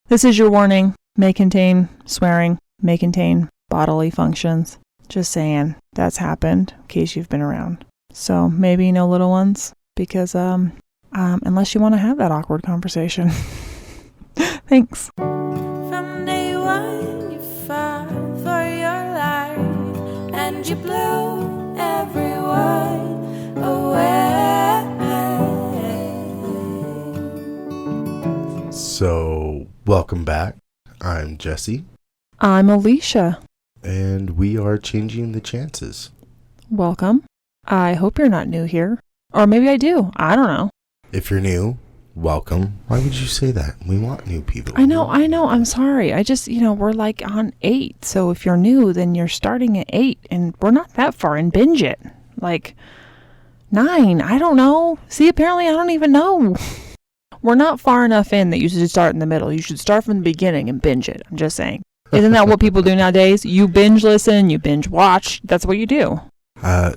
This is your warning. May contain swearing, may contain bodily functions. Just saying, that's happened in case you've been around. So maybe no little ones, because unless you want to have that awkward conversation. Thanks. From day one, you fought for your life, and you blew everyone away. So, welcome back. I'm Jesse. I'm Alisha. And we are changing the chances. Welcome. I hope you're not new here. Or maybe I do. I don't know. If you're new, welcome. Why would you say that? We want new people. I know. I'm sorry. I just, we're like on 8. So if you're new, then you're starting at 8. And we're not that far in. Binge it. Like 9. I don't know. See, apparently I don't even know. We're not far enough in that you should start in the middle. You should start from the beginning and binge it. I'm just saying. Isn't that what people do nowadays? You binge listen, you binge watch. That's what you do. Yeah,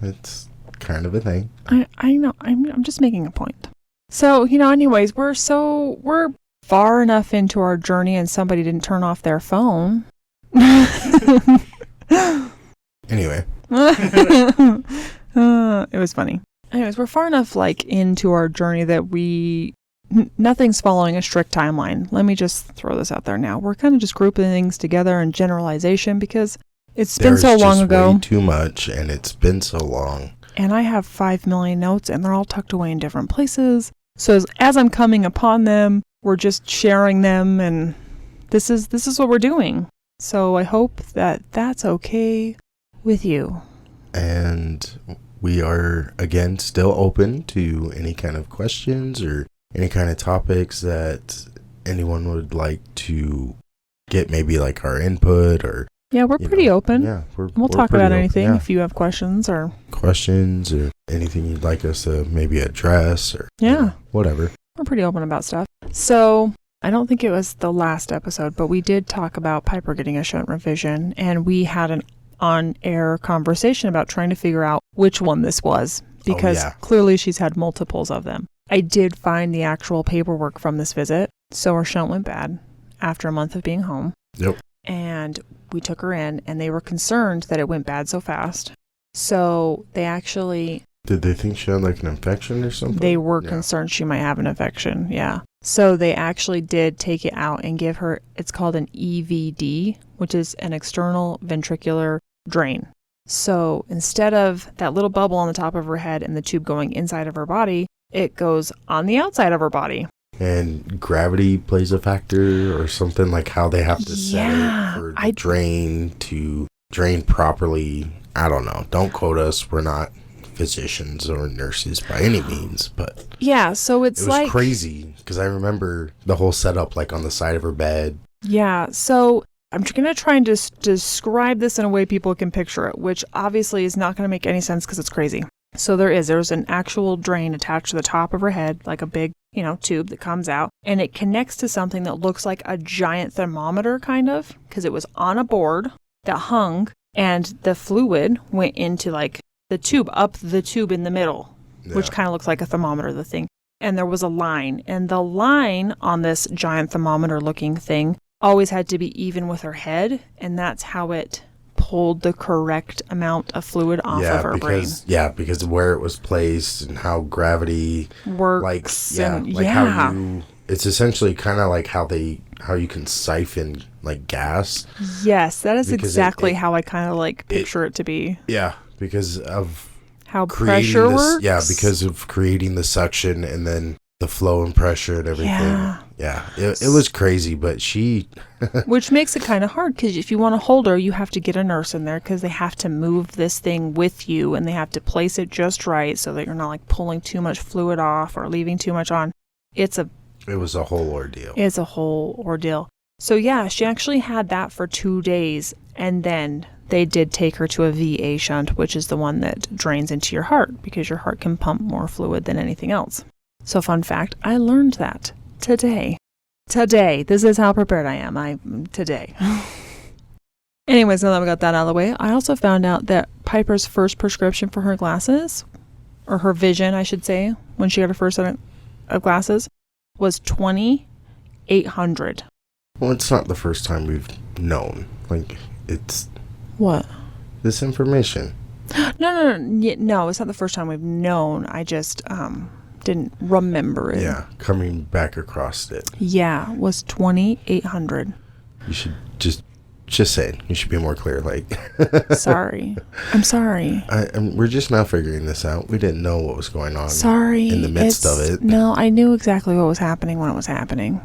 it's kind of a thing. I know. I'm just making a point. So, anyways, we're far enough into our journey and somebody didn't turn off their phone. Anyway. It was funny. Anyways, we're far enough into our journey that nothing's following a strict timeline. Let me just throw this out there now. We're kind of just grouping things together in generalization because it's been so long ago. Way too much, and it's been so long. And I have 5 million notes, and they're all tucked away in different places. So as I'm coming upon them, we're just sharing them, and this is what we're doing. So I hope that that's okay with you. And we are, again, still open to any kind of questions or any kind of topics that anyone would like to get, maybe our input or... Yeah, we're pretty open. Yeah, we'll talk about anything if you have questions or anything you'd like us to maybe address or whatever. We're pretty open about stuff. So I don't think it was the last episode, but we did talk about Piper getting a shunt revision, and we had an on-air conversation about trying to figure out which one this was, because clearly she's had multiples of them. I did find the actual paperwork from this visit. So her shunt went bad after a month of being home. Yep. And we took her in, and they were concerned that it went bad so fast. So they actually... Did they think she had an infection or something? They were concerned she might have an infection, yeah. So they actually did take it out and give her, it's called an EVD, which is an external ventricular drain. So instead of that little bubble on the top of her head and the tube going inside of her body, it goes on the outside of her body. And gravity plays a factor or something, how they have to set it for the drain to drain properly. I don't know. Don't quote us. We're not physicians or nurses by any means, but yeah, so it was crazy because I remember the whole setup on the side of her bed. Yeah, so I'm going to try and just describe this in a way people can picture it, which obviously is not going to make any sense because it's crazy. So there's an actual drain attached to the top of her head, like a big, tube that comes out, and it connects to something that looks like a giant thermometer, kind of, because it was on a board that hung, and the fluid went into the tube, up the tube in the middle, which kind of looks like a thermometer, the thing. And there was a line, and the line on this giant thermometer looking thing always had to be even with her head, and that's how it pulled the correct amount of fluid off of her brain. Yeah, because of where it was placed and how gravity works. How it's essentially kind of how you can siphon gas. Yes, that is exactly how I kind of picture it to be. Yeah, because of how pressure works. Yeah, because of creating the suction and then the flow and pressure and everything. Yeah, it was crazy, but she... Which makes it kind of hard, because if you want to hold her, you have to get a nurse in there, because they have to move this thing with you, and they have to place it just right so that you're not pulling too much fluid off or leaving too much on. It was a whole ordeal. It's a whole ordeal. So yeah, she actually had that for 2 days, and then they did take her to a VA shunt, which is the one that drains into your heart, because your heart can pump more fluid than anything else. So fun fact, I learned that today. This is how prepared I am. Today. Anyways, now that we got that out of the way, I also found out that Piper's first prescription for her glasses, or her vision, I should say, when she got her first set of glasses, was 20 800. Well, it's not the first time we've known. Like, it's... What? This information. No, it's not the first time we've known. I just didn't remember it. Yeah, coming back across it. Yeah, it was 2,800. You should just say it. You should be more clear. Like, Sorry. I'm sorry. We're just now figuring this out. We didn't know what was going on. Sorry. In the midst of it. No, I knew exactly what was happening when it was happening.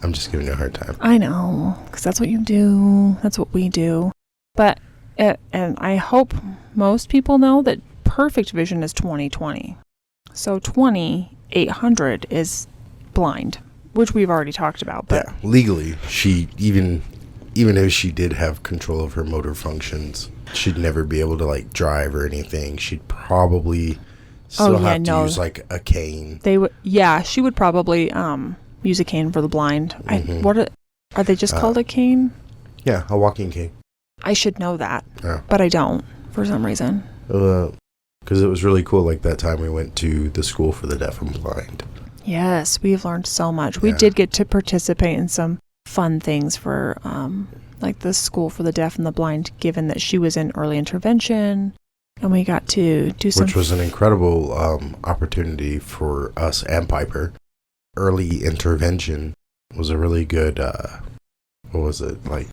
I'm just giving you a hard time. I know, because that's what you do. That's what we do. But, and I hope most people know that perfect vision is 20/20. So 2,800 is blind, which we've already talked about. But yeah, legally, she even if she did have control of her motor functions, she'd never be able to like drive or anything. She'd probably still have to use like a cane. She would probably use a cane for the blind. Mm-hmm. Are they just called a cane? Yeah, a walking cane. I should know that, yeah. But I don't for some reason. Because it was really cool. Like that time we went to the school for the deaf and blind. Yes, we've learned so much. We did get to participate in some fun things for like the school for the deaf and the blind, given that she was in early intervention, and we got to do some... Which was an incredible opportunity for us and Piper. Early intervention was a really good, what was it, like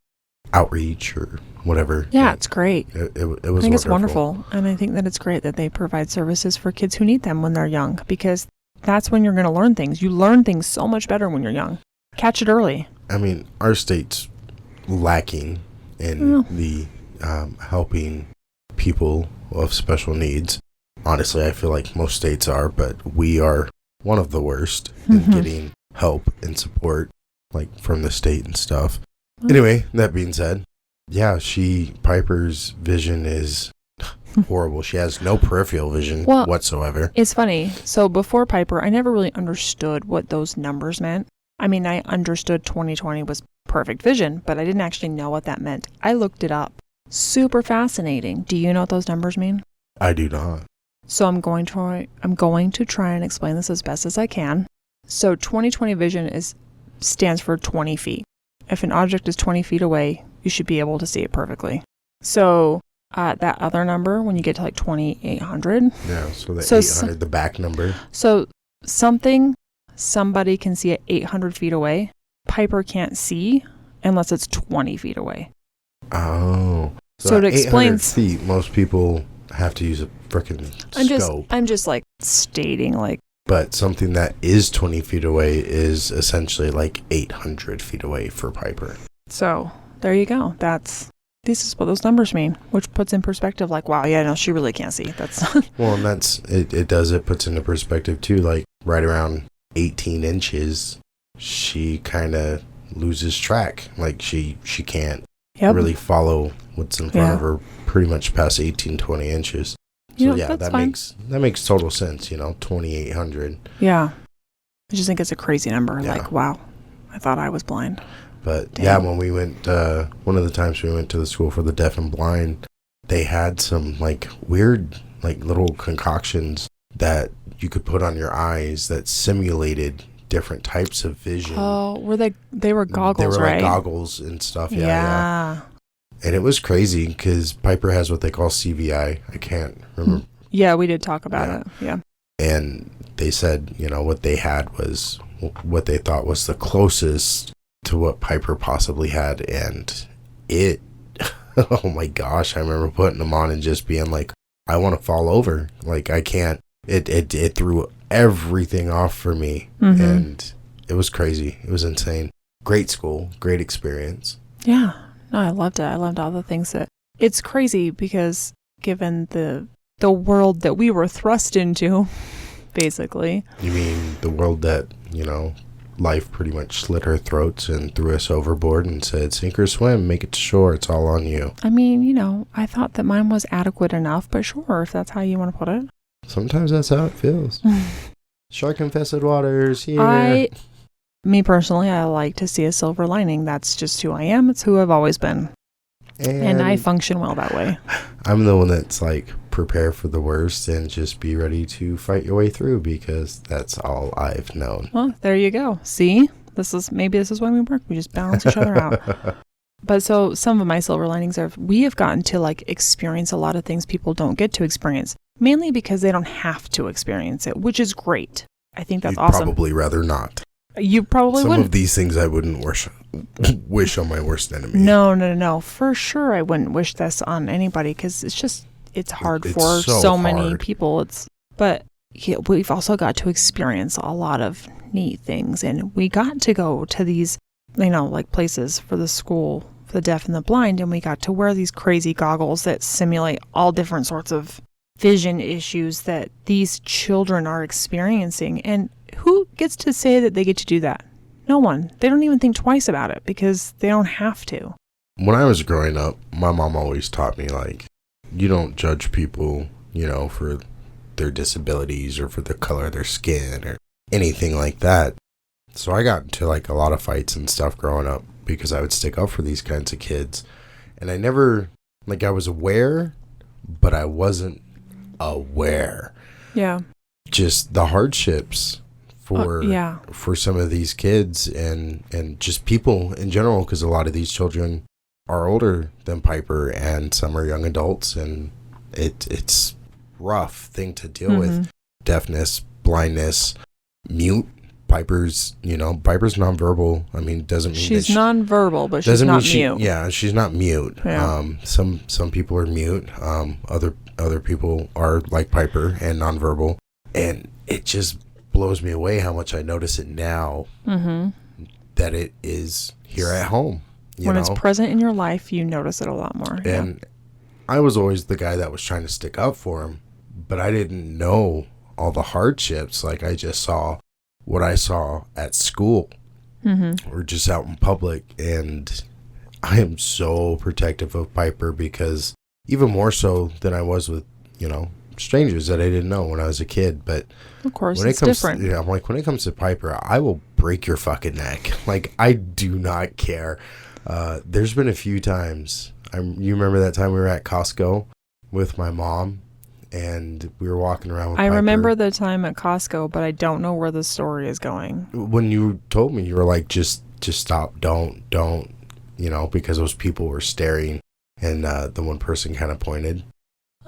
outreach or whatever. Yeah, it's great. It was I think it's wonderful, and I think that it's great that they provide services for kids who need them when they're young, because that's when you're going to learn things. You learn things so much better when you're young. Catch it early. I mean, our state's lacking in the helping people of special needs. Honestly, I feel like most states are, but we are one of the worst in getting help and support, like from the state and stuff. Anyway, that being said, yeah, Piper's vision is horrible. She has no peripheral vision whatsoever. It's funny. So before Piper, I never really understood what those numbers meant. I mean, I understood 20/20 was perfect vision, but I didn't actually know what that meant. I looked it up. Super fascinating. Do you know what those numbers mean? I do not. So I'm going to try and explain this as best as I can. So 20/20 vision stands for 20 feet. If an object is 20 feet away, you should be able to see it perfectly. So that other number, when you get to like 2,800. Yeah, so the 800, the back number. So somebody can see at 800 feet away. Piper can't see unless it's 20 feet away. Oh. So it explains... 800 feet, most people have to use a freaking scope. I'm just like stating like... But something that is 20 feet away is essentially like 800 feet away for Piper. So there you go. This is what those numbers mean, which puts in perspective like, wow, yeah, no, she really can't see. That's well, and it puts into perspective too, like right around 18 inches, she kind of loses track. Like she can't really follow what's in front of her pretty much past 18, 20 inches. So that makes total sense, 2,800. Yeah. I just think it's a crazy number. Yeah. Like, wow, I thought I was blind. But when we went, one of the times we went to the school for the deaf and blind, they had some like weird, like little concoctions that you could put on your eyes that simulated different types of vision. Oh, they were goggles, They were right? like goggles and stuff. Yeah. And it was crazy because Piper has what they call CVI. I can't remember. Yeah, we did talk about it. Yeah. And they said, what they had was what they thought was the closest to what Piper possibly had. And it, oh my gosh, I remember putting them on and just being like, I want to fall over. Like, I can't. It threw everything off for me. Mm-hmm. And it was crazy. It was insane. Great school. Great experience. Yeah. No, I loved it. I loved all the things that... It's crazy because given the world that we were thrust into, basically. You mean the world that, life pretty much slit our throats and threw us overboard and said, sink or swim, make it to shore, it's all on you. I mean, I thought that mine was adequate enough, but sure, if that's how you want to put it. Sometimes that's how it feels. Shark-infested waters, yeah. Me personally, I like to see a silver lining. That's just who I am. It's who I've always been. And I function well that way. I'm the one that's like, prepare for the worst and just be ready to fight your way through because that's all I've known. Well, there you go. See? maybe this is why we work. We just balance each other out. But so some of my silver linings are we have gotten to like experience a lot of things people don't get to experience, mainly because they don't have to experience it, which is great. I think that's awesome. Probably rather not. You probably wouldn't. Some of these things I wouldn't wish on my worst enemy. No. For sure, I wouldn't wish this on anybody because it's hard for so many people. But we've also got to experience a lot of neat things, and we got to go to these, like places for the school for the deaf and the blind, and we got to wear these crazy goggles that simulate all different sorts of vision issues that these children are experiencing. And who gets to say that they get to do that? No one. They don't even think twice about it because they don't have to. When I was growing up, my mom always taught me, like, you don't judge people, for their disabilities or for the color of their skin or anything like that. So I got into, like, a lot of fights and stuff growing up because I would stick up for these kinds of kids. And I never, I was aware, but I wasn't aware. Yeah. Just the hardships for some of these kids and just people in general, because a lot of these children are older than Piper and some are young adults, and it's rough thing to deal with. Deafness, blindness, mute. Piper's nonverbal. I mean, doesn't mean she's nonverbal, but she's not mute. She's not mute. Yeah. Some people are mute. Other people are like Piper and nonverbal, and it just blows me away how much I notice it now that it is here at home. When it's present in your life, you notice it a lot more. And I was always the guy that was trying to stick up for him, but I didn't know all the hardships. Like, I just saw what I saw at school or just out in public. And I am so protective of Piper, because even more so than I was with, strangers that I didn't know when I was a kid. But of course, it's different. I'm like, when it comes to Piper, I will break your fucking neck. Like, I do not care. There's been a few times. You remember that time we were at Costco with my mom, and we were walking around with Piper. I remember the time at Costco, but I don't know where the story is going. When you told me, you were like, just stop, don't, because those people were staring, and the one person kind of pointed.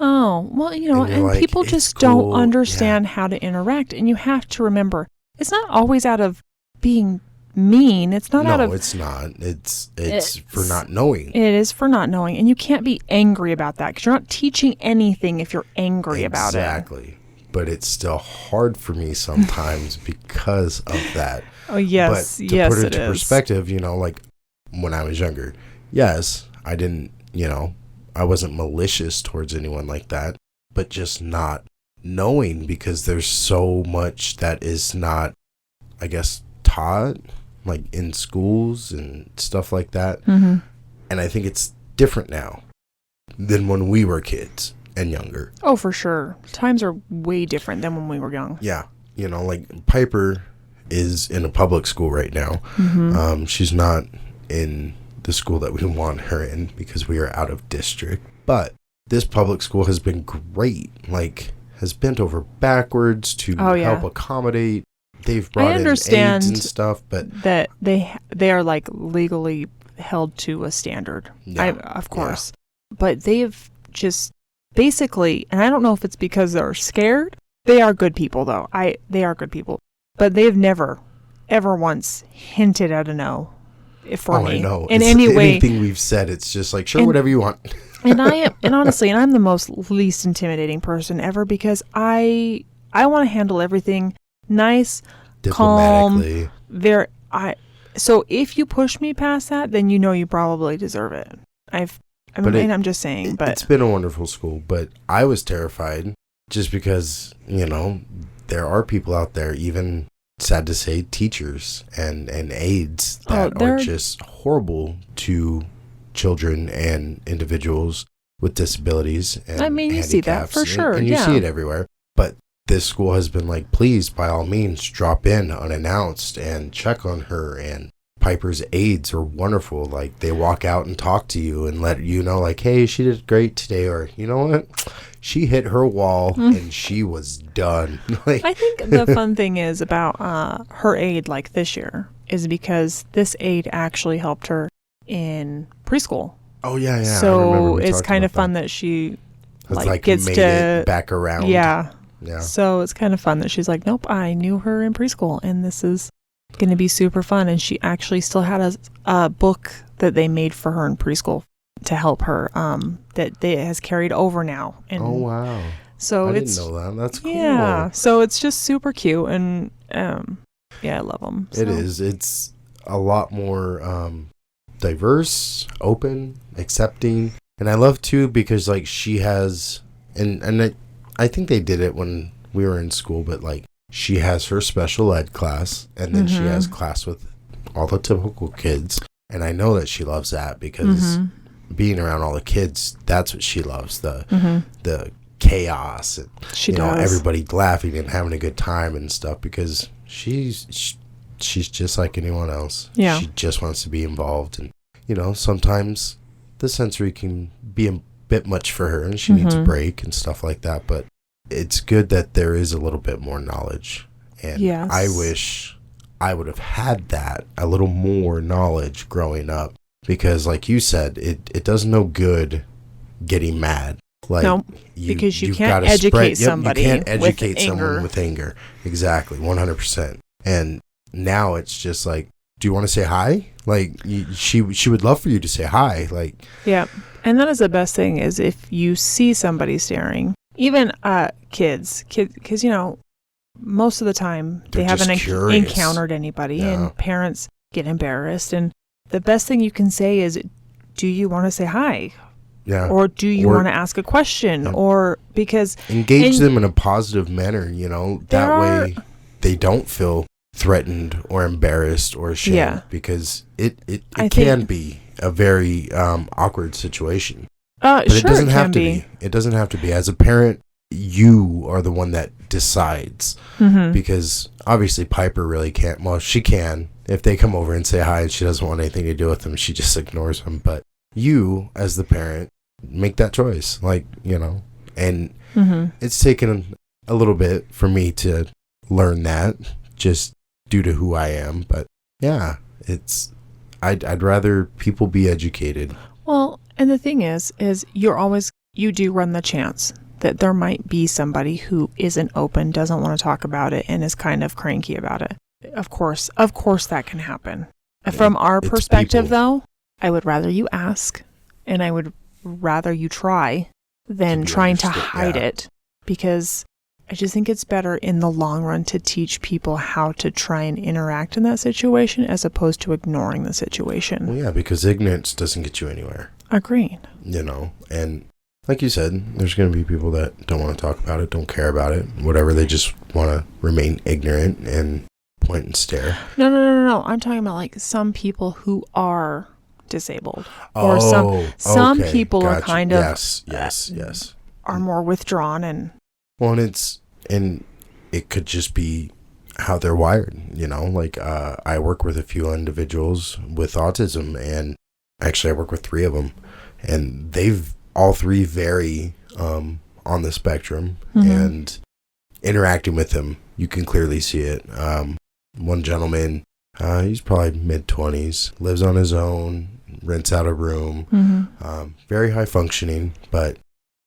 Oh, well, and like, people just don't understand how to interact, and you have to remember, it's not always out of being mean. It's not out of... No, it's not. It's for not knowing. It is for not knowing, and you can't be angry about that, because you're not teaching anything if you're angry about it. Exactly. But it's still hard for me sometimes because of that. Oh, yes. But to put it into perspective, like when I was younger, yes, I didn't, I wasn't malicious towards anyone like that, but just not knowing, because there's so much that is not, I guess, taught, like in schools and stuff like that. And I think it's different now than when we were kids and younger. Oh, for sure. Times are way different than when we were young. Yeah. Like Piper is in a public school right now. She's not in the school that we want her in because we are out of district. But this public school has been great. Like, has bent over backwards to help accommodate. They've brought in aides and stuff, but that they are like legally held to a standard. Of course. But they've just basically, and I don't know if it's because they're scared. They are good people, though. They are good people, but they've never, ever once hinted at a no for me. I know. In any way, anything we've said, it's just like, sure, whatever you want. And honestly, I'm the most least intimidating person ever, because I want to handle everything nice, calm, so if you push me past that, then you probably deserve it. I'm just saying, but it's been a wonderful school, but I was terrified just because, there are people out there, even sad to say, teachers and aides that are just horrible to children and individuals with disabilities and you see that for sure. And you see it everywhere. But this school has been like, please, by all means, drop in unannounced and check on her. And Piper's aides are wonderful. Like, they walk out and talk to you and let you know, like, hey, she did great today. Or, you know what? She hit her wall and she was done. Like, I think the fun thing is about her aide, like this year, is because this aid actually helped her in preschool. Oh, yeah. So it's kind of fun that she gets made to it back around. Yeah. Yeah. So it's kind of fun that she's like, nope, I knew her in preschool and this is going to be super fun. And she actually still had a book that they made for her in preschool to help her that has carried over now. And oh, wow. So I didn't know that. That's cool. Yeah. So it's just super cute. And I love them. So. It is. It's a lot more diverse, open, accepting. And I love, too, because, like, she has... And I think they did it when we were in school, but, like, she has her special ed class, and then she has class with all the typical kids. And I know that she loves that because being around all the kids, that's what she loves, the chaos. And, she does. Everybody laughing and having a good time and stuff because she's just like anyone else. Yeah. She just wants to be involved. And, sometimes the sensory can be a bit much for her and she needs a break and stuff like that. But it's good that there is a little bit more knowledge. And yes. I wish I would have had that, a little more knowledge growing up. Because like you said, it does no good getting mad. Like, no, because you can't educate somebody. You can't educate with someone anger. with anger. Exactly, 100%. And now it's just like, do you want to say hi? Like, she would love for you to say hi. Like, yeah. And that is the best thing is if you see somebody staring, even kids, because, most of the time they haven't encountered anybody and parents get embarrassed. And the best thing you can say is, do you want to say hi? Yeah. Or do you want to ask a question? Or because... Engage them in a positive manner, that way they don't feel threatened or embarrassed or ashamed. Yeah. Because it can be a very awkward situation. But sure, it doesn't have to be. It doesn't have to be. As a parent, you are the one that decides. Because obviously Piper really can't. Well, she can. If they come over and say hi and she doesn't want anything to do with them, she just ignores them. But you, as the parent, make that choice. Like, and it's taken a little bit for me to learn that just due to who I am. But yeah, I'd rather people be educated. Well, and the thing is you do run the chance that there might be somebody who isn't open, doesn't want to talk about it, and is kind of cranky about it. Of course that can happen. From our perspective, people. though, I would rather you ask, and I would rather you try than trying to hide it, because I just think it's better in the long run to teach people how to try and interact in that situation as opposed to ignoring the situation. Well, yeah, because ignorance doesn't get you anywhere. Agreed. And like you said, there's going to be people that don't want to talk about it, don't care about it, whatever. They just want to remain ignorant and point and stare. No. I'm talking about like some people who are disabled, or some people are kind of yes are more withdrawn and it could just be how they're wired. Like I work with a few individuals with autism, and actually I work with 3 of them, and they've all 3 vary on the spectrum, and interacting with them, you can clearly see it. One gentleman, he's probably mid-20s, lives on his own, rents out a room, very high functioning, but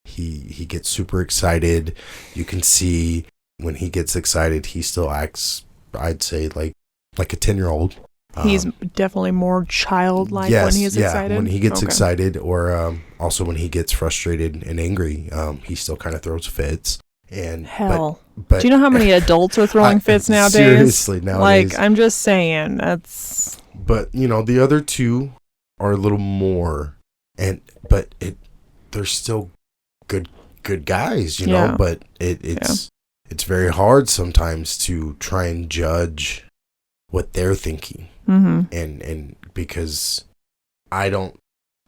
he gets super excited. You can see when he gets excited, he still acts, I'd say, like a 10-year-old. He's definitely more childlike when he's excited. When he gets excited, or also when he gets frustrated and angry, he still kind of throws fits. And but do you know how many adults are throwing fits nowadays? Seriously, nowadays. Like, I'm just saying, that's... But, the other 2 are a little more, but they're still good guys, but it's very hard sometimes to try and judge what they're thinking. And because I don't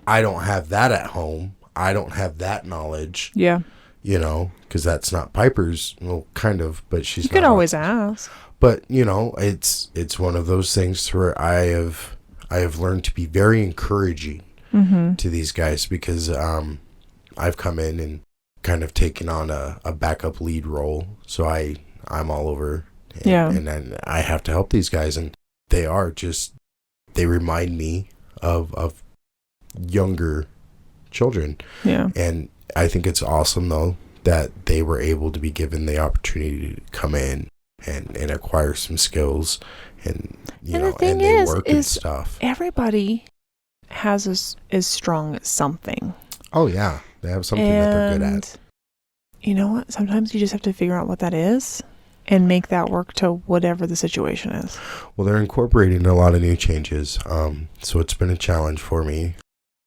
have that at home. I don't have that knowledge. Yeah. Because that's not Piper's. Well, kind of, but she's. You could always ask. But it's one of those things where I have learned to be very encouraging to these guys, because I've come in and kind of taken on a backup lead role, so I'm all over. And I have to help these guys, and they remind me of younger children. Yeah. And I think it's awesome, though, that they were able to be given the opportunity to come in and acquire some skills and, and they work and stuff. Everybody is strong at something. Oh, yeah. They have something that they're good at. You know what? Sometimes you just have to figure out what that is and make that work to whatever the situation is. Well, they're incorporating a lot of new changes. So it's been a challenge for me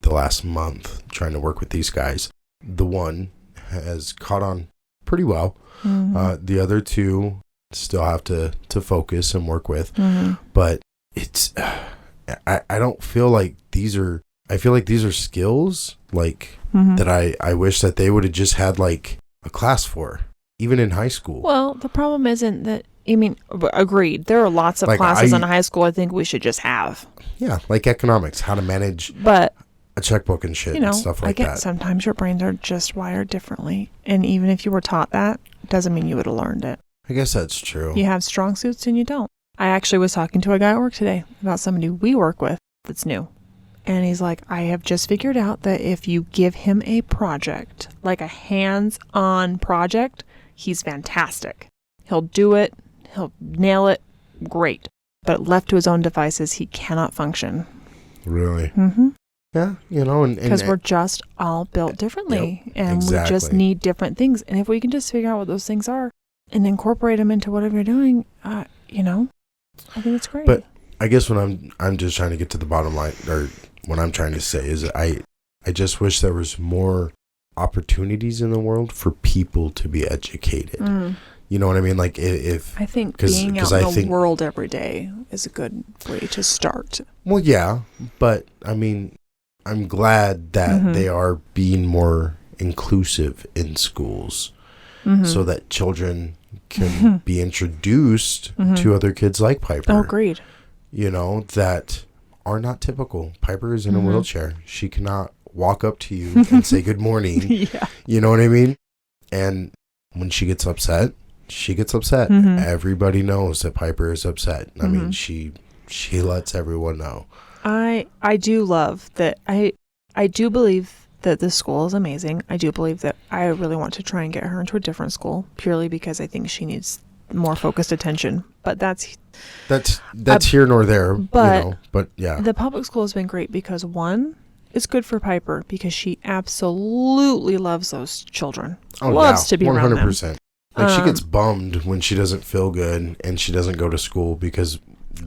the last month trying to work with these guys. The one has caught on pretty well. Mm-hmm. The other two still have to focus and work with. Mm-hmm. But it's, I don't feel like I feel like these are skills like that I wish that they would have just had like a class for, even in high school. Well, the problem isn't that, agreed. There are lots of classes in high school I think we should just have. Yeah, like economics, how to manage a checkbook and shit and stuff like that. Sometimes your brains are just wired differently. And even if you were taught that, doesn't mean you would have learned it. I guess that's true. You have strong suits and you don't. I actually was talking to a guy at work today about somebody we work with that's new. And he's like, I have just figured out that if you give him a project, like a hands-on project, he's fantastic. He'll do it. He'll nail it. Great. But left to his own devices, he cannot function. Really? Mm-hmm. Yeah, because we're just all built differently. Yep, and we just need different things. And if we can just figure out what those things are and incorporate them into whatever you're doing, I think it's great. But I guess when I'm just trying to get to the bottom line, or what I'm trying to say is I just wish there was more opportunities in the world for people to be educated. You know what I mean? Like if I think being out in the world every day is a good way to start. Well, yeah, but I'm glad that they are being more inclusive in schools so that children can be introduced to other kids like Piper. Oh, agreed. That are not typical. Piper is in a wheelchair. She cannot walk up to you and say good morning. Yeah. You know what I mean? And when she gets upset, she gets upset. Everybody knows that Piper is upset. I mean, she lets everyone know. I do love that. I do believe that this school is amazing. I do believe that I really want to try and get her into a different school purely because I think she needs more focused attention. But that's here nor there. But yeah, the public school has been great because one, it's good for Piper because she absolutely loves those children. Loves to be 100%. Around them. 100%. Like she gets bummed when she doesn't feel good and she doesn't go to school because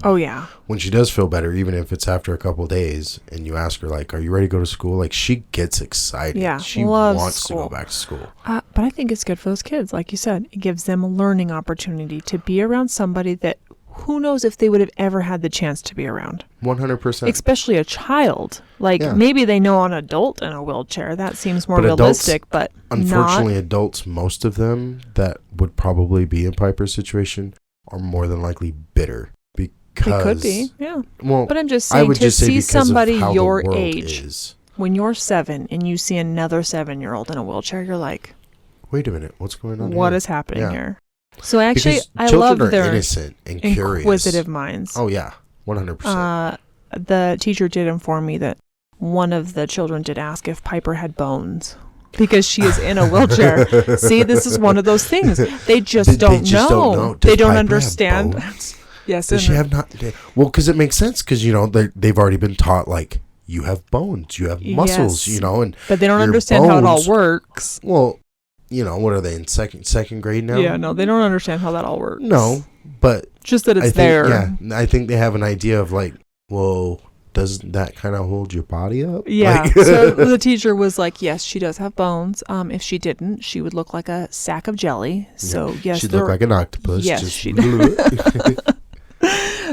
when she does feel better, even if it's after a couple of days and you ask her like, are you ready to go to school? Like she gets excited. Yeah, she wants to go back to school. But I think it's good for those kids. Like you said, it gives them a learning opportunity to be around somebody that who knows if they would have ever had the chance to be around. 100%. Especially a child. Like maybe they know an adult in a wheelchair. That seems more realistic, but unfortunately adults, most of them that would probably be in Piper's situation are more than likely bitter. It could be, yeah. Well, but I'm just saying to see somebody your age when you're 7 and you see another 7-year-old in a wheelchair, you're like, wait a minute, what's going on? What is happening here? So actually, I love their innocent and curious, inquisitive minds. Oh yeah, 100%. The teacher did inform me that one of the children did ask if Piper had bones. Because she is in a wheelchair. See, this is one of those things. They just don't know. They don't understand. Yes, does she have not? Well, because it makes sense. Because they've already been taught like you have bones, you have muscles, and but they don't understand how it all works. Well, what are they in second grade now? Yeah, no, they don't understand how that all works. No, but just that it's there. Yeah, I think they have an idea of like, well, doesn't that kind of hold your body up? Yeah. So the teacher was like, yes, she does have bones. If she didn't, she would look like a sack of jelly. So yes, she'd look like an octopus. Yes, she does.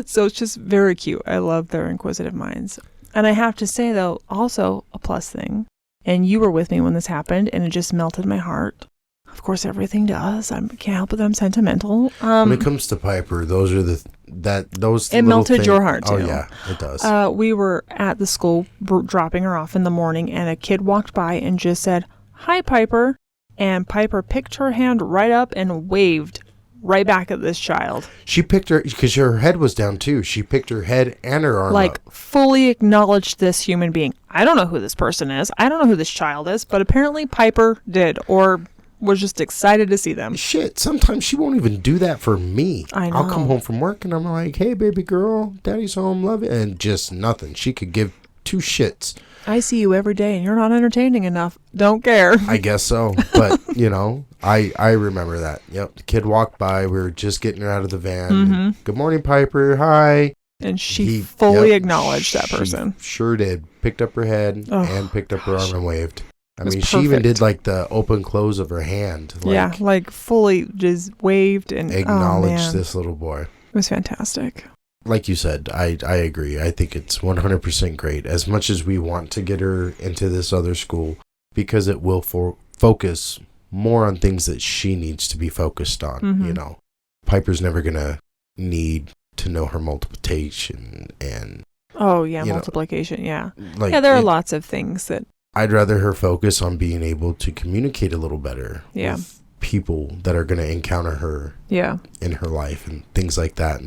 So it's just very cute. I love their inquisitive minds. And I have to say, though, also a plus thing, and you were with me when this happened, and it just melted my heart. Of course, everything does. I can't help it. I'm sentimental. When it comes to Piper, those are those. It melted your heart, too. Oh, yeah, it does. We were at the school dropping her off in the morning, and a kid walked by and just said, "Hi, Piper." And Piper picked her hand right up and waved right back at this child. She picked her, because her head was down too. She picked her head and her arm like up. fully acknowledged this human being. I don't know who this person is. I don't know who this child is, but apparently Piper did, or was just excited to see them. Shit, sometimes she won't even do that for me. I know. I'll come home from work and I'm like, hey, baby girl, daddy's home, love it. And just nothing. She could give two shits. I see you every day and you're not entertaining enough. Don't care. I guess so. But, you know, I remember that. Yep. The kid walked by. We were just getting her out of the van. Mm-hmm. Good morning, Piper. Hi. And she fully acknowledged that person. Sure did. Picked up her head and picked up her arm and waved. I mean, she even did like the open close of her hand. Like, like fully just waved and acknowledged this little boy. It was fantastic. Like you said, I agree. I think it's 100% great. As much as we want to get her into this other school, because it will focus more on things that she needs to be focused on. Mm-hmm. You know, Piper's never going to need to know her multiplication and... Oh, yeah, multiplication, yeah. Like, yeah, there are lots of things that... I'd rather her focus on being able to communicate a little better with people that are going to encounter her in her life and things like that.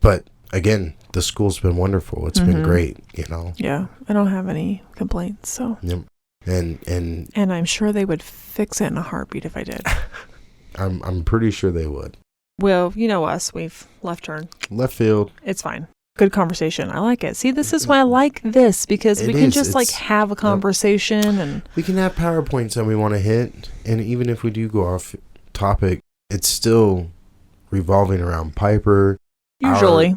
But again, the school's been wonderful. It's been great, you know. Yeah, I don't have any complaints, so. Yep. And I'm sure they would fix it in a heartbeat if I did. I'm pretty sure they would. Well, you know us, we've left turn. Left field. It's fine. Good conversation. I like it. See, this is why I like this, because we can just like have a conversation and we can have PowerPoints that we want to hit, and even if we do go off topic, it's still revolving around Piper. Usually.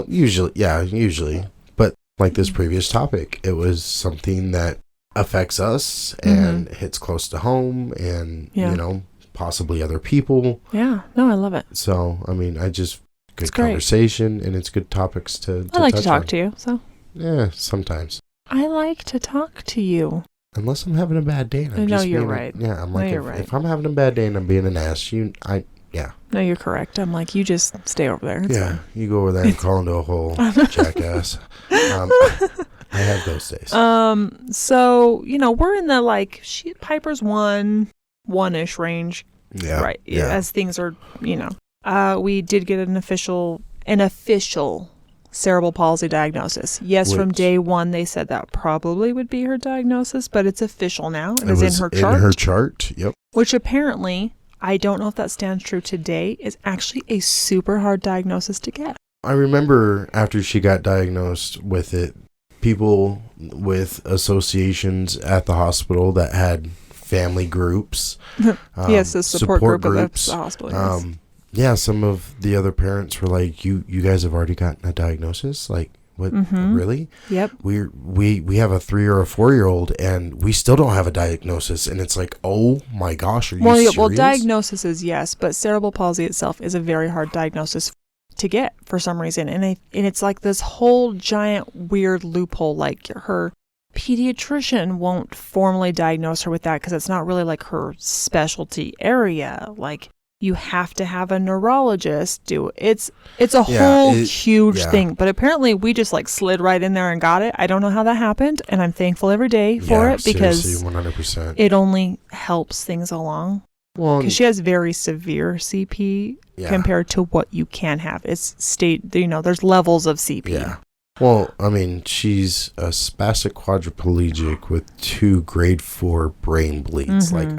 Usually. But like this previous topic, it was something that affects us and hits close to home and, you know, possibly other people. Yeah. No, I love it. So, I mean, good conversation, and it's good topics to I like touch to talk on. to you, so. Yeah, sometimes. I like to talk to you. Unless I'm having a bad day. I know you're right. I'm like, if I'm having a bad day and I'm being an ass, No, you're correct. I'm like, you just stay over there. It's fine. You go over there and call into a whole jackass. I have those days. So, you know, we're in the Piper's one-ish range. Yeah. Right. Yeah. As things are, you know. We did get an official cerebral palsy diagnosis. Yes, from day one they said that probably would be her diagnosis, but it's official now. It was in her chart. In her chart, yep. Which apparently, I don't know if that stands true today, is actually a super hard diagnosis to get. I remember after she got diagnosed with it, people with associations at the hospital that had family groups. Yes, a support group groups. At the hospital. Yes. Some of the other parents were like, "You guys have already gotten a diagnosis? Like, what? Really? Yep. We have a 3 or a 4-year-old, and we still don't have a diagnosis." And it's like, "Oh my gosh, are you serious?" Well, diagnosis is yes, but cerebral palsy itself is a very hard diagnosis to get for some reason, and it's like this whole giant weird loophole. Like her pediatrician won't formally diagnose her with that because it's not really like her specialty area. Like, you have to have a neurologist do it. It's a whole huge thing. But apparently we just like slid right in there and got it. I don't know how that happened, and I'm thankful every day for it because 100%. it only helps things along. Well, because she has very severe CP compared to what you can have. It's there's levels of CP. Yeah. Well, I mean, she's a spastic quadriplegic with 2 grade 4 brain bleeds. Like,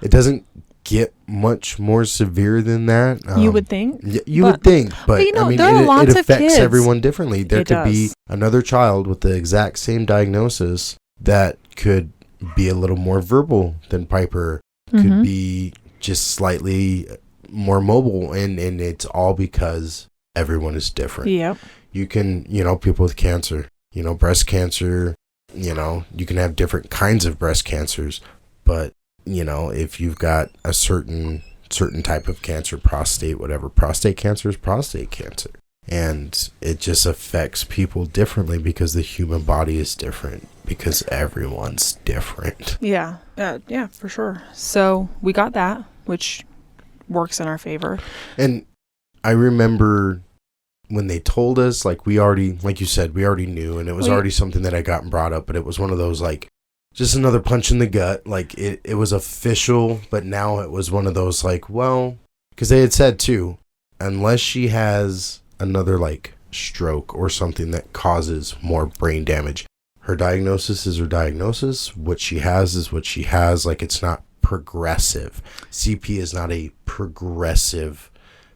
it doesn't get much more severe than that. You would think? You would think, but you know, I mean, there are lots it affects of kids. everyone differently. There could be another child with the exact same diagnosis that could be a little more verbal than Piper, could be just slightly more mobile, and it's all because everyone is different. Yep. You can, people with cancer, breast cancer, you can have different kinds of breast cancers, but if you've got a certain type of cancer, prostate cancer is prostate cancer. And it just affects people differently because the human body is different, because everyone's different. Yeah, for sure. So we got that, which works in our favor. And I remember when they told us, like you said, we already knew, and it was already something that had gotten brought up, but it was one of those like, just another punch in the gut. Like it was official, but now it was one of those like, well, Because they had said, too, unless she has another, like, stroke or something that causes more brain damage, her diagnosis is her diagnosis. What she has is what she has. Like, it's not progressive. CP is not a progressive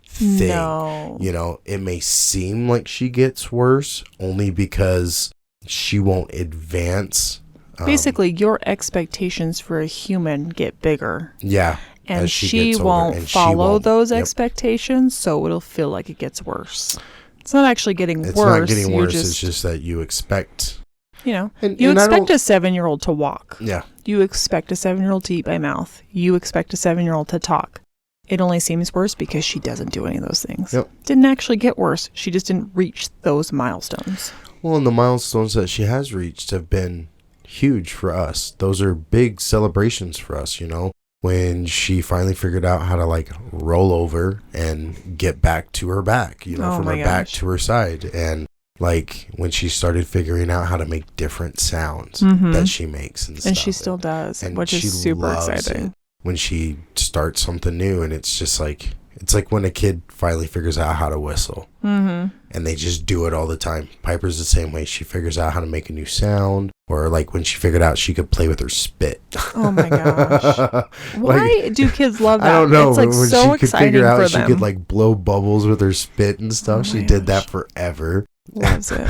thing. No. You know, it may seem like she gets worse only because she won't advance. Basically, your expectations for a human get bigger. Yeah. And she won't follow those expectations, so it'll feel like it gets worse. It's not actually getting worse. It's not getting worse. It's just that you expect... You know, you expect a 7-year-old to walk. Yeah. You expect a 7-year-old to eat by mouth. You expect a 7-year-old to talk. It only seems worse because she doesn't do any of those things. Yep. Didn't actually get worse. She just didn't reach those milestones. Well, and the milestones that she has reached have been huge for us. Those are big celebrations for us, you know. When she finally figured out how to, like, roll over and get back to her back, you know, from her back to her side. And, like, when she started figuring out how to make different sounds that she makes and stuff. And she still does, which is super exciting. When she starts something new, and it's just like, it's like when a kid finally figures out how to whistle. Mm-hmm. And they just do it all the time. Piper's the same way. She figures out how to make a new sound. Or like when she figured out she could play with her spit. Oh my gosh. Why do kids love that? I don't know. It's like when so she could exciting figure out for she them. could like blow bubbles with her spit and stuff. She did that forever. Loves it.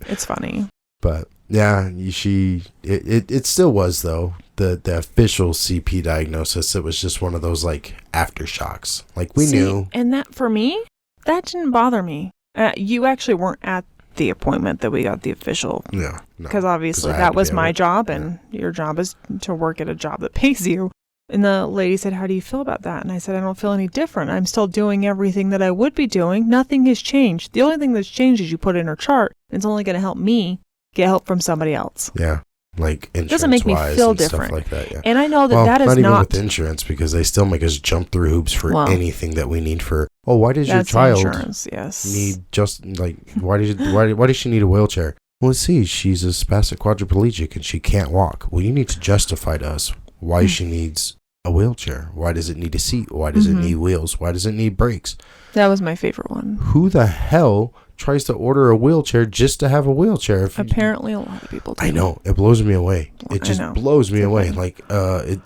It's funny. But yeah, it still was though. The official CP diagnosis, it was just one of those like aftershocks. Like we knew. And that for me, that didn't bother me. You actually weren't at the appointment that we got the official. Yeah. Because obviously that was my job, and your job is to work at a job that pays you. And the lady said, "How do you feel about that?" And I said, "I don't feel any different. I'm still doing everything that I would be doing. Nothing has changed. The only thing that's changed is you put in her chart. And it's only going to help me get help from somebody else." Yeah. Like insurance, doesn't make me feel different. Stuff like that, yeah. And I know that that is not even not with insurance, because they still make us jump through hoops for anything that we need for. Oh, why does your child need just like why does she need a wheelchair? Well, let's see, she's a spastic quadriplegic and she can't walk. Well, you need to justify to us why she needs a wheelchair. Why does it need a seat? Why does it need wheels? Why does it need brakes? That was my favorite one. Who the hell tries to order a wheelchair just to have a wheelchair? Apparently a lot of people do. I know. It blows me away. It just blows me away. Like,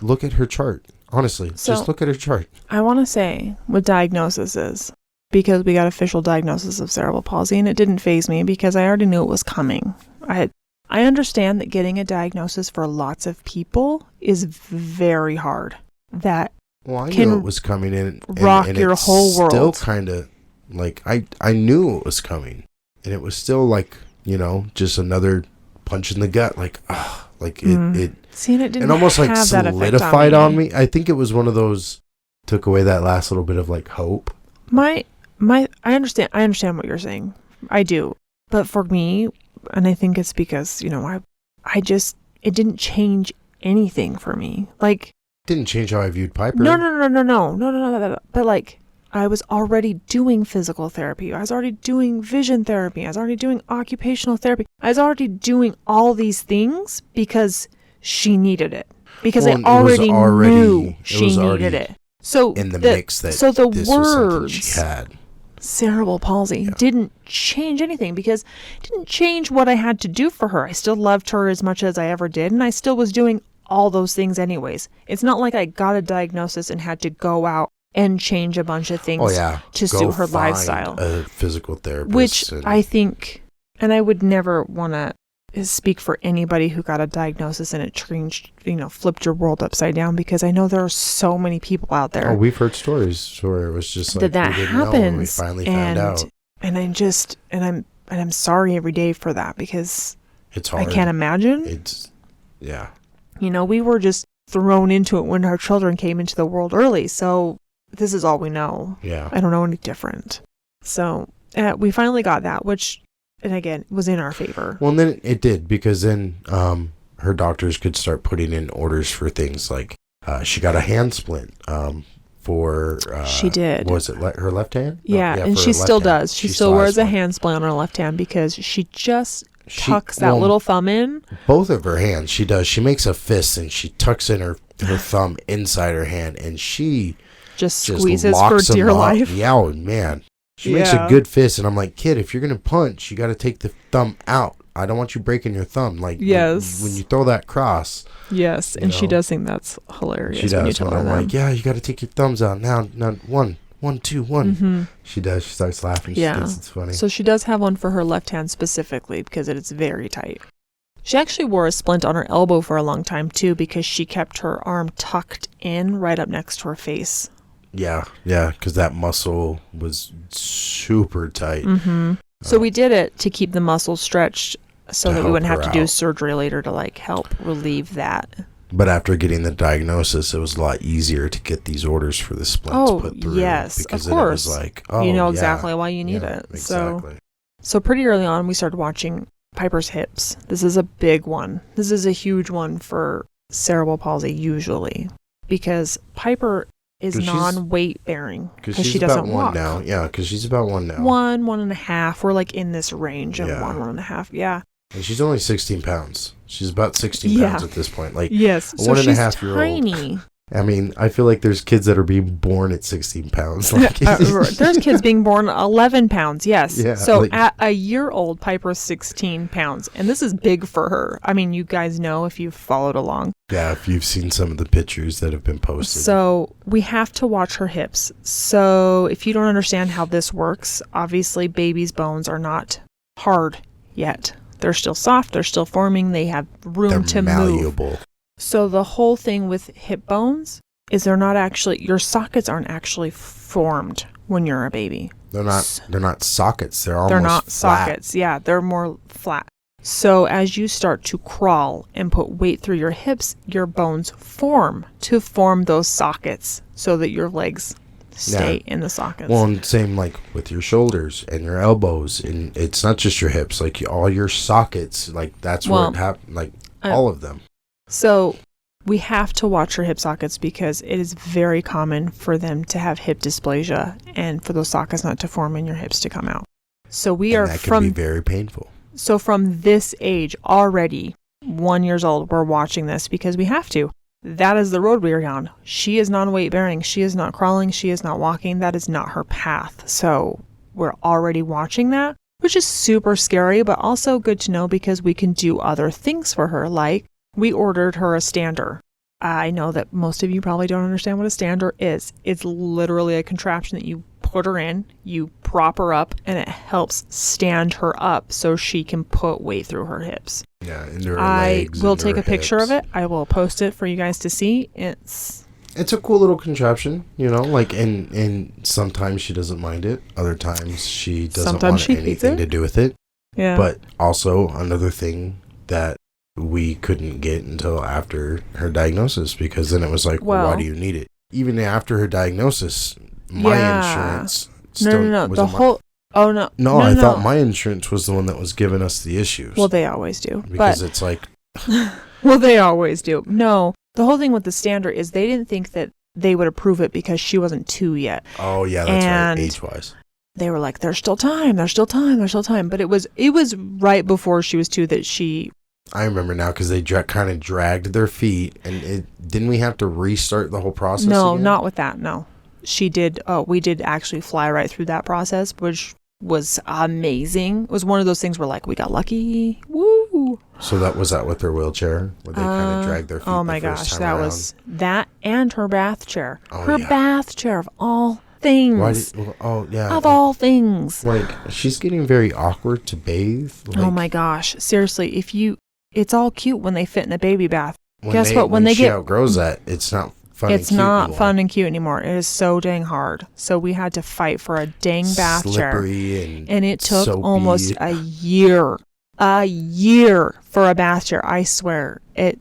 look at her chart. Honestly, just look at her chart. I want to say what diagnosis is, because we got official diagnosis of cerebral palsy, and it didn't faze me because I already knew it was coming. I understand that getting a diagnosis for lots of people is very hard. That I knew it was coming in and rock your whole world. Still kind of like I knew it was coming, and it was still like, you know, just another punch in the gut. Like, it. See, and it didn't. And almost like have solidified on me. I think it was one of those, took away that last little bit of like hope. I understand what you're saying. I do. But for me, and I think it's because, you know, it didn't change anything for me. Like, didn't change how I viewed Piper. No. But like, I was already doing physical therapy. I was already doing vision therapy. I was already doing occupational therapy. I was already doing all these things because she needed it. Because I already knew she needed it. So in the mix that so the this words was something she had. Cerebral palsy didn't change anything, because it didn't change what I had to do for her. I still loved her as much as I ever did, and I still was doing all those things anyways. It's not like I got a diagnosis and had to go out and change a bunch of things to suit her lifestyle. A physical therapist. Which I think, and I would never want to speak for anybody who got a diagnosis and it changed, you know, flipped your world upside down, because I know there are so many people out there. Oh, we've heard stories where it was just like that happens. We finally found out. And I'm sorry every day for that, because it's hard. I can't imagine. You know, we were just thrown into it when our children came into the world early, so this is all we know. Yeah. I don't know any different. So we finally got that, which, and again, was in our favor. Well, and then it did, because then her doctors could start putting in orders for things like she got a hand splint for... she did. Was it her left hand? Yeah, and she still does. She still wears a hand splint on her left hand because she just tucks that little thumb in. Both of her hands, she does. She makes a fist and she tucks in her thumb inside her hand, and she just squeezes for locks dear him up. life. Yeah, oh, man. She makes a good fist, and I'm like, kid, if you're going to punch, you got to take the thumb out. I don't want you breaking your thumb. Like, yes. when you throw that cross. Yes, and she does think that's hilarious. She does. When I'm like, yeah, you got to take your thumbs out. Now, one, two, one. Mm-hmm. She does. She starts laughing. She thinks it's funny. So she does have one for her left hand specifically because it is very tight. She actually wore a splint on her elbow for a long time, too, because she kept her arm tucked in right up next to her face. Yeah, because that muscle was super tight. Mm-hmm. So we did it to keep the muscle stretched so that we wouldn't have to do out. surgery later to like help relieve that. But after getting the diagnosis, it was a lot easier to get these orders for the splints put through. Yes, because of course. Then it was like, you know exactly why you need it. Exactly. So pretty early on, we started watching Piper's hips. This is a big one. This is a huge one for cerebral palsy usually because Piper is non-weight bearing because she doesn't walk. Now. Yeah, because she's about 1 now. 1.5. We're like in this range of 1.5. Yeah. And she's only 16 pounds. She's about 16 pounds at this point. Like, yes, so 1.5 year old. Tiny. I mean, I feel like there's kids that are being born at 16 pounds. Like, there's kids being born 11 pounds, yes. Yeah, so at a year old, Piper's 16 pounds. And this is big for her. I mean, you guys know if you've followed along. Yeah, if you've seen some of the pictures that have been posted. So we have to watch her hips. So if you don't understand how this works, obviously babies' bones are not hard yet. They're still soft. They're still forming. They have room to malleable. Move. So the whole thing with hip bones is they're not actually, your sockets aren't actually formed when you're a baby. They're not sockets. They're almost They're not flat. sockets. Yeah, they're more flat. So as you start to crawl and put weight through your hips, your bones form to form those sockets so that your legs stay in the sockets. Well, and same like with your shoulders and your elbows, and it's not just your hips, like all your sockets, like that's where it happens, like all of them. So we have to watch her hip sockets because it is very common for them to have hip dysplasia and for those sockets not to form and your hips to come out. So that can be very painful. So from this age already, 1 year old, we're watching this because we have to. That is the road we are on. She is non-weight bearing. She is not crawling. She is not walking. That is not her path. So we're already watching that, which is super scary, but also good to know because we can do other things for her. Like we ordered her a stander. I know that most of you probably don't understand what a stander is. It's literally a contraption that you put her in, you prop her up, and it helps stand her up so she can put weight through her hips. Yeah, into her legs. I will take a picture of it. I will post it for you guys to see. It's a cool little contraption, you know, like, and sometimes she doesn't mind it. Other times she doesn't want anything to do with it. Yeah. But also another thing that we couldn't get until after her diagnosis, because then it was like, well, why do you need it? Even after her diagnosis, my insurance still No, I thought my insurance was the one that was giving us the issues. Well, they always do. Because it's like... Well, they always do. No, the whole thing with the stander is they didn't think that they would approve it because she wasn't 2 yet. Oh, yeah, that's right, age-wise. They were like, there's still time. But it was right before she was 2 that she... I remember now because they kind of dragged their feet, and didn't we have to restart the whole process again? Not with that, no. She did, we did actually fly right through that process, which was amazing. It was one of those things where like, we got lucky. Woo! So that was with her wheelchair, where they kind of dragged their feet Oh my gosh, that was that and her bath chair. Bath chair of all things. Of all things. Like, she's getting very awkward to bathe. Like, oh my gosh. Seriously, it's all cute when they fit in a baby bath. Guess what? When she outgrows that, it's not fun and cute not anymore. Fun and cute anymore. It is so dang hard. So we had to fight for a dang bath Slippery chair. And it took soapy. almost a year for a bath chair. I swear. It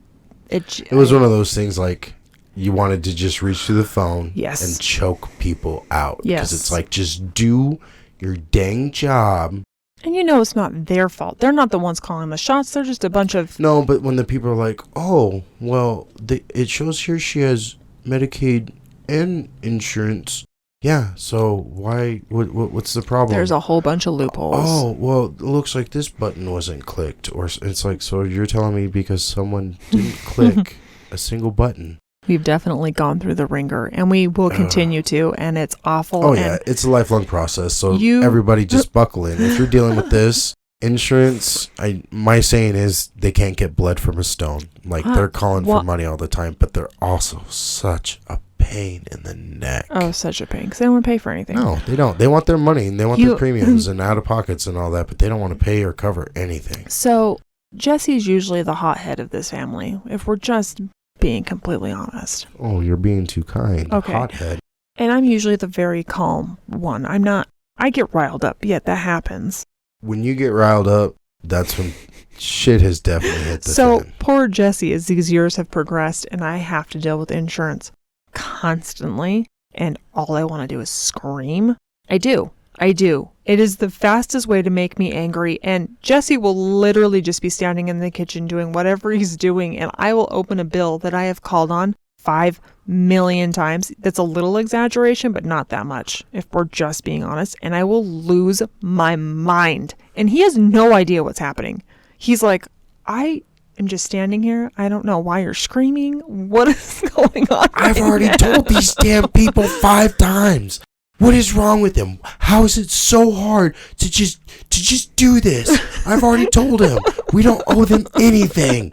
was one of those things like you wanted to just reach through the phone and choke people out. Yes. Because it's like, just do your dang job. And you know it's not their fault. They're not the ones calling the shots. They're just a bunch of... No, but when the people are like, oh, well, it shows here she has Medicaid and insurance. Yeah, so why... What's the problem? There's a whole bunch of loopholes. Oh, well, it looks like this button wasn't clicked. Or it's like, so you're telling me because someone didn't click a single button We've definitely gone through the ringer, and we will continue to, and it's awful. Oh, yeah. It's a lifelong process. So everybody just buckle in. If you're dealing with this, insurance, my saying is they can't get blood from a stone. Like, they're calling for money all the time, but they're also such a pain in the neck. Oh, such a pain, because they don't want to pay for anything. No, they don't. They want their money, and they want their premiums and out-of-pockets and all that, but they don't want to pay or cover anything. So Jesse's usually the hothead of this family, if we're just being completely honest. Oh, you're being too kind. Okay. Hothead. And I'm usually the very calm one. I get riled up, yet that happens. When you get riled up, that's when shit has definitely hit the fan. Poor Jesse, as these years have progressed, and I have to deal with insurance constantly, and all I want to do is scream. I do. It is the fastest way to make me angry, and Jesse will literally just be standing in the kitchen doing whatever he's doing, and I will open a bill that I have called on 5 million times. That's a little exaggeration, but not that much, if we're just being honest, and I will lose my mind. And he has no idea what's happening. He's like, I am just standing here. I don't know why you're screaming. What is going on? I've already told these damn people 5 times. What is wrong with them? How is it so hard to just do this? I've already told him. We don't owe them anything.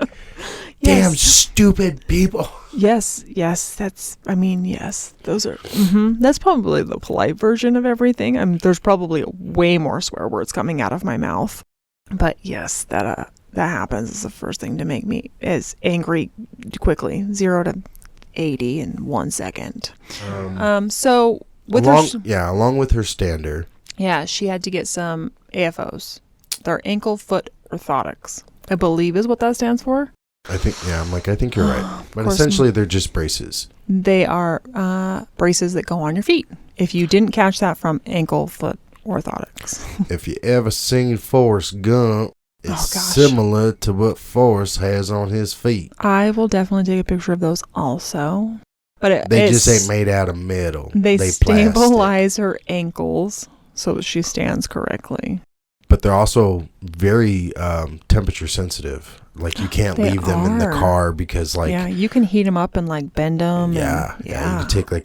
Yes. Damn stupid people. Yes. Those are, that's probably the polite version of everything. There's probably way more swear words coming out of my mouth. But yes, that happens. Is the first thing to make me is angry quickly. 0 to 80 in 1 second. So along with her stander. Yeah, she had to get some AFOs. They're ankle foot orthotics, I believe is what that stands for. I think you're right. But essentially they're just braces. They are braces that go on your feet. If you didn't catch that from ankle foot orthotics. If you ever seen Forrest Gump, it's similar to what Forrest has on his feet. I will definitely take a picture of those also. But they just ain't made out of metal. They stabilize her ankles so that she stands correctly. But they're also very temperature sensitive. Like, you can't leave them in the car because, like... Yeah, you can heat them up and, like, bend them. Yeah. You can take, like,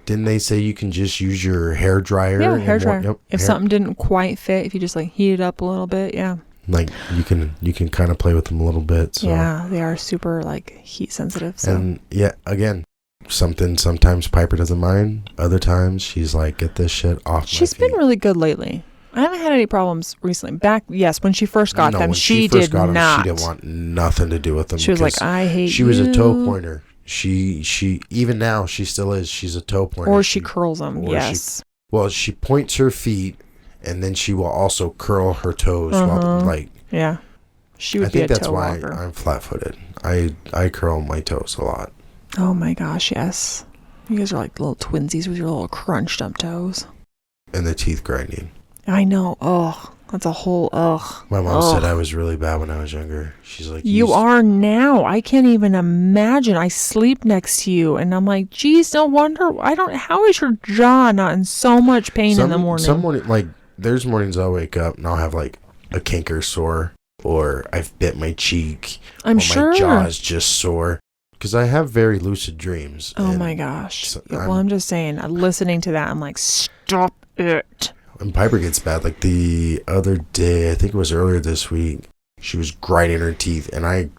didn't they say you can just use your hair dryer? Yeah, hair dryer. If something didn't quite fit, if you just, like, heat it up a little bit, yeah. Like, you can kind of play with them a little bit. So. Yeah, they are super, like, heat sensitive. So. And, yeah, again... Sometimes Piper doesn't mind. Other times she's like, get this shit off my feet. She's been really good lately. I haven't had any problems recently. When she first got them, she did not. She didn't want nothing to do with them. She was like, I hate you. She was a toe pointer. She even now she still is. She's a toe pointer. Or she curls them. Yes. She points her feet, and then she will also curl her toes. Yeah. She would be a toe walker. I think that's why I'm flat-footed. I curl my toes a lot. Oh my gosh, yes. You guys are like little twinsies with your little crunched up toes. And the teeth grinding. I know. Ugh. That's a whole ugh. My mom said I was really bad when I was younger. She's like, you are now. I can't even imagine. I sleep next to you. And I'm like, geez, no wonder. How is your jaw not in so much pain in the morning? Some morning, like, there's mornings I'll wake up and I'll have like a canker sore, or I've bit my cheek. I'm sure. My jaw is just sore. Because I have very lucid dreams. Oh my gosh. So I'm just saying, listening to that, I'm like, stop it. And Piper gets bad. Like the other day, I think it was earlier this week, she was grinding her teeth. And I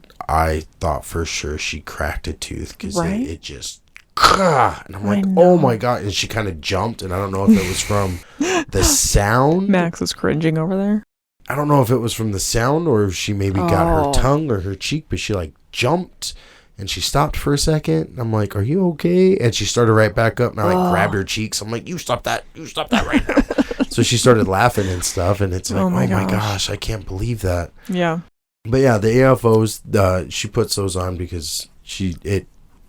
thought for sure she cracked a tooth. Because it just... And I'm like, oh my God. And she kind of jumped. And I don't know if it was from the sound. Max is cringing over there. I don't know if it was from the sound or if she maybe got her tongue or her cheek. But she like jumped. And she stopped for a second. I'm like, are you okay? And she started right back up. And I like grabbed her cheeks. I'm like, you stop that right now. So she started laughing and stuff. And it's like, oh my gosh, I can't believe that. Yeah. But yeah, the AFOs, she puts those on because you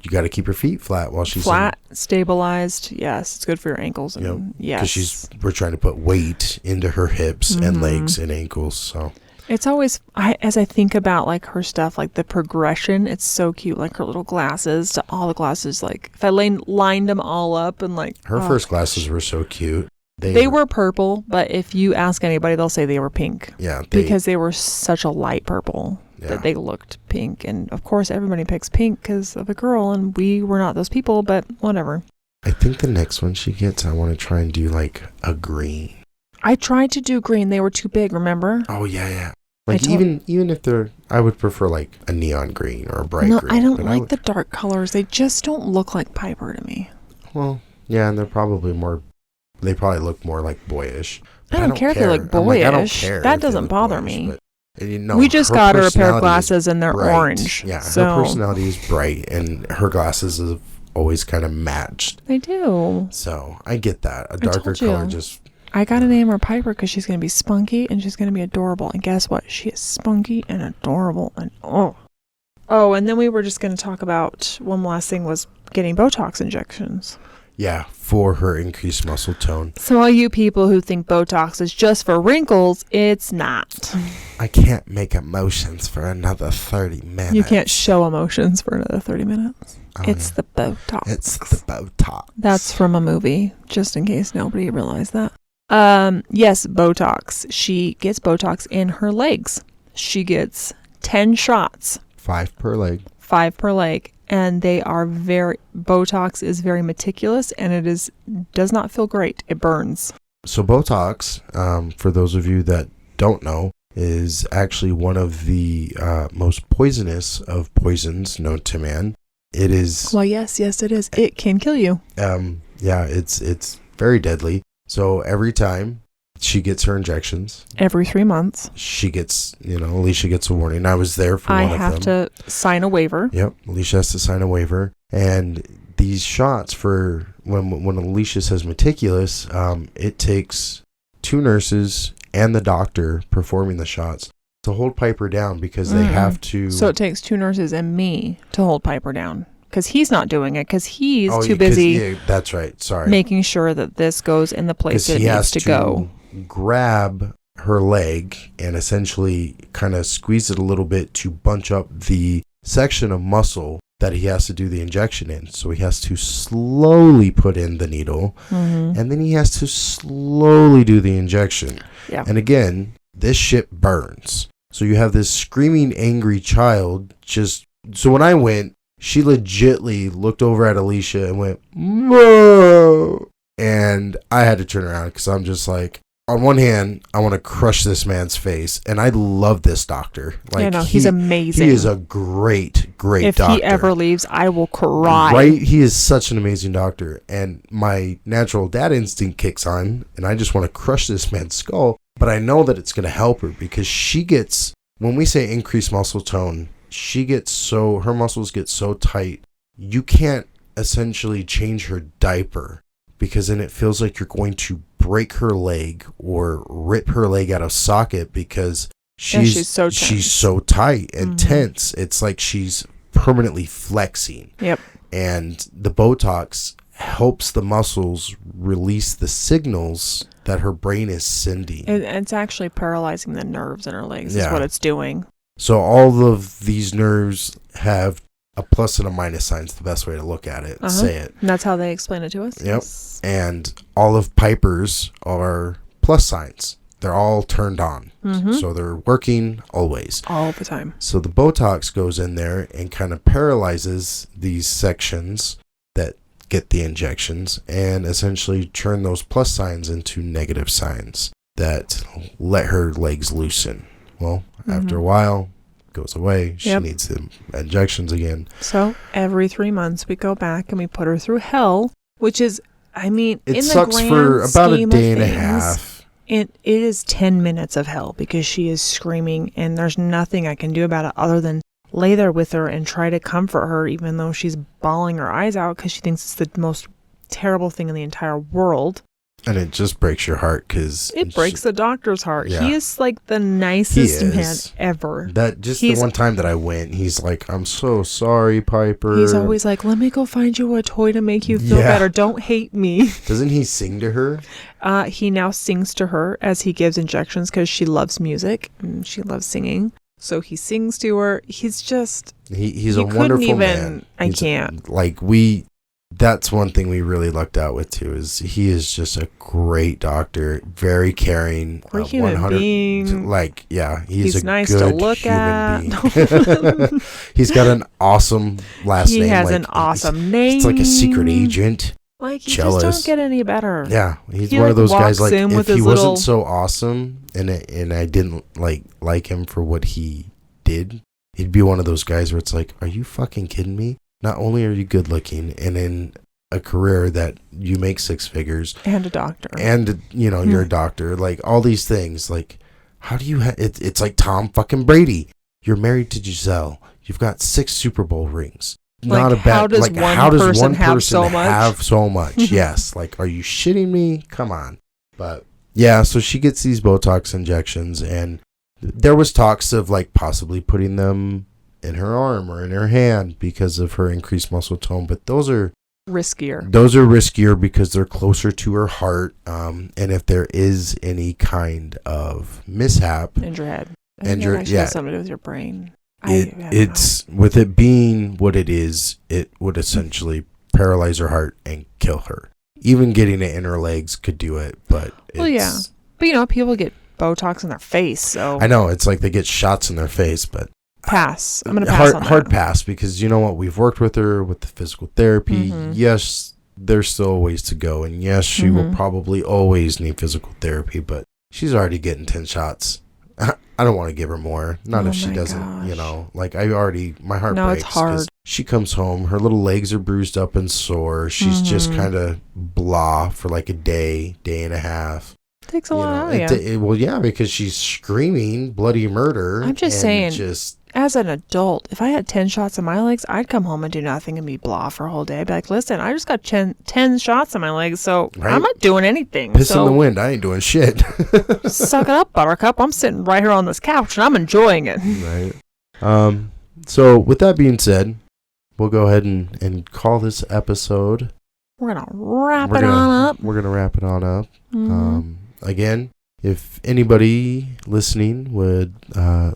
got to keep her feet flat while she's stabilized. Yes, it's good for your ankles. And because we're trying to put weight into her hips and legs and ankles. So. It's always, as I think about like her stuff, like the progression, it's so cute. Like her little glasses to all the glasses. Like if I lined them all up and like. Her first glasses were so cute. They were purple, but if you ask anybody, they'll say they were pink. Yeah. Because they were such a light purple that they looked pink. And of course, everybody picks pink because of a girl, and we were not those people, but whatever. I think the next one she gets, I want to try and do like a green. I tried to do green. They were too big, remember? Oh, yeah. Like even if they're, I would prefer like a neon green or a bright green. No, I don't like the dark colors. They just don't look like Piper to me. Well, yeah, and they probably look more like boyish. I don't care if they look boyish. I don't care. That doesn't bother me. We just got her a pair of glasses and they're orange. Yeah, her personality is bright and her glasses have always kind of matched. They do. So I get that. A darker color just... I got to name her Piper because she's going to be spunky and she's going to be adorable. And guess what? She is spunky and adorable. And and then we were just going to talk about one last thing was getting Botox injections. Yeah, for her increased muscle tone. So all you people who think Botox is just for wrinkles, it's not. I can't make emotions for another 30 minutes. You can't show emotions for another 30 minutes. It's the Botox. It's the Botox. That's from a movie, just in case nobody realized that. Yes, Botox. She gets Botox in her legs. She gets 10 shots. 5 per leg. 5 per leg. And they are Botox is very meticulous and it does not feel great. It burns. So Botox, for those of you that don't know, is actually one of the most poisonous of poisons known to man. It is... Well, yes, it is. It can kill you. Yeah, it's very deadly. So every time she gets her injections... Every 3 months. She gets, Alicia gets a warning. I was there for one of them. I have to sign a waiver. Yep, Alicia has to sign a waiver. And these shots for... When Alicia says meticulous, it takes 2 nurses and the doctor performing the shots to hold Piper down because they have to... So it takes 2 nurses and me to hold Piper down. Because he's not doing it, because he's too busy. Yeah, that's right. Sorry. Making sure that this goes in the place it needs to go. Grab her leg and essentially kind of squeeze it a little bit to bunch up the section of muscle that he has to do the injection in. So he has to slowly put in the needle, and then he has to slowly do the injection. Yeah. And again, this shit burns. So you have this screaming, angry child just... So when I went, she legitly looked over at Alicia and went, "Whoa!" And I had to turn around because I'm just like, on one hand, I want to crush this man's face. And I love this doctor. Like, he's amazing. He is a great doctor. If he ever leaves, I will cry. Right? He is such an amazing doctor. And my natural dad instinct kicks on. And I just want to crush this man's skull. But I know that it's going to help her because she gets, when we say increased muscle tone, her muscles get so tight, you can't essentially change her diaper because then it feels like you're going to break her leg or rip her leg out of socket because she's so tight and tense. It's like she's permanently flexing. Yep. And the Botox helps the muscles release the signals that her brain is sending. It's actually paralyzing the nerves in her legs is what it's doing. So all of these nerves have a plus and a minus sign. It's the best way to look at it. Say it. And that's how they explain it to us. Yep. And all of Piper's are plus signs. They're all turned on. So they're working always. All the time. So the Botox goes in there and kind of paralyzes these sections that get the injections and essentially turn those plus signs into negative signs that let her legs loosen. Well, after a while, it goes away. She needs the injections again. So every 3 months, we go back and we put her through hell, which is, it in sucks the grand for about a scheme day of and a things, half. It is 10 minutes of hell because she is screaming and there's nothing I can do about it other than lay there with her and try to comfort her, even though she's bawling her eyes out because she thinks it's the most terrible thing in the entire world. And it just breaks your heart because... It breaks the doctor's heart. Yeah. He is like the nicest man ever. The one time that I went, he's like, "I'm so sorry, Piper." He's always like, "Let me go find you a toy to make you feel better. Don't hate me." Doesn't he sing to her? He now sings to her as he gives injections because she loves music and she loves singing. So he sings to her. He's just... He's a wonderful man. I can't. Like, we that's one thing we really lucked out with too, is he is just a great doctor, very caring, Great human being. Like, yeah, he's a nice good to look at. being. He's got an awesome last name. He has like, an awesome name. It's like a secret agent. Like, you jealous. just don't get any better. Yeah, he's He, one of those guys. walks Like, in with if he his wasn't little- so awesome, and I didn't like him for what he did, he'd be one of those guys where it's like, are you fucking kidding me? Not only are you good looking, and in a career that you make 6 figures, And a doctor. and you're a doctor, like all these things, like how do you? It's like Tom fucking Brady. You're married to Giselle. You've got 6 Super Bowl rings. Like, Not a bad. how does Like, one how does person one have person so much? have so much? Yes. Like, are you shitting me? Come on. But yeah, so she gets these Botox injections, and there was talks of like possibly putting them in her arm or in her hand because of her increased muscle tone. But those are riskier. Because they're closer to her heart. And if there is any kind of mishap, And your head. And your your- actually yeah. has something to do with your brain. it's with it being what it is, it would essentially paralyze her heart and kill her. Even getting it in her legs could do it, but it's, Well, yeah. But people get Botox in their face, so I know it's like they get shots in their face, but pass. I'm gonna pass on that. hard pass, because you know what, we've worked with her with the physical therapy. Mhm. Yes, there's still a ways to go, and yes, she will Mhm. probably always need physical therapy, but she's already getting 10 shots. I don't want to give her more. Not Oh if she my doesn't, gosh. like my heart No, breaks. it's hard. 'Cause she comes home, her little legs are bruised up and sore. She's just Mhm. kind of blah for like a day and a half. Takes a lot out of you. Well, yeah, because she's screaming bloody murder. I'm just and saying, as an adult, if I had 10 shots in my legs, I'd come home and do nothing and be blah for a whole day. I'd be like, listen, I just got 10 shots in my legs, so Right. I'm not doing anything. Piss so in the wind. I ain't doing shit. suck it up, Buttercup. I'm sitting right here on this couch and I'm enjoying it. Right. So with that being said, we'll go ahead and call this episode. We're going to wrap it on up. We're gonna wrap it on up. Mhm. Again, if anybody listening would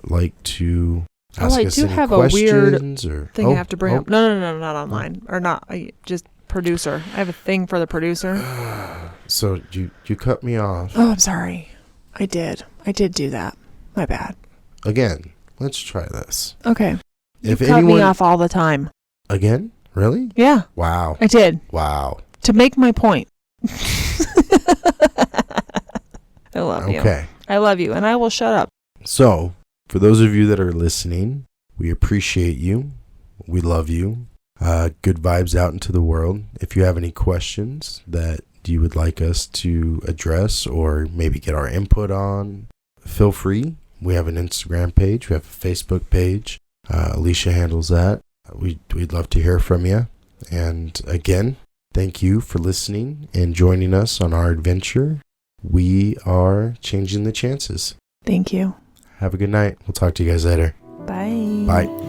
like to ask I us do any have a weird questions or thing I have to bring up. No, not online. Or not. Just producer. I have a thing for the producer. So you cut me off. Oh, I'm sorry. I did do that. My bad. Again, let's try this. Okay. If You cut anyone me off all the time. again, really? Yeah, Wow. I did. Wow. To make my point. I love you. Okay. I love you, and I will shut up. So, for those of you that are listening, we appreciate you. We love you. Good vibes out into the world. If you have any questions that you would like us to address or maybe get our input on, feel free. We have an Instagram page. We have a Facebook page. Alisha handles that. We'd love to hear from you. And again, thank you for listening and joining us on our adventure. We are changing the chances. Thank you. Have a good night. We'll talk to you guys later. Bye. Bye.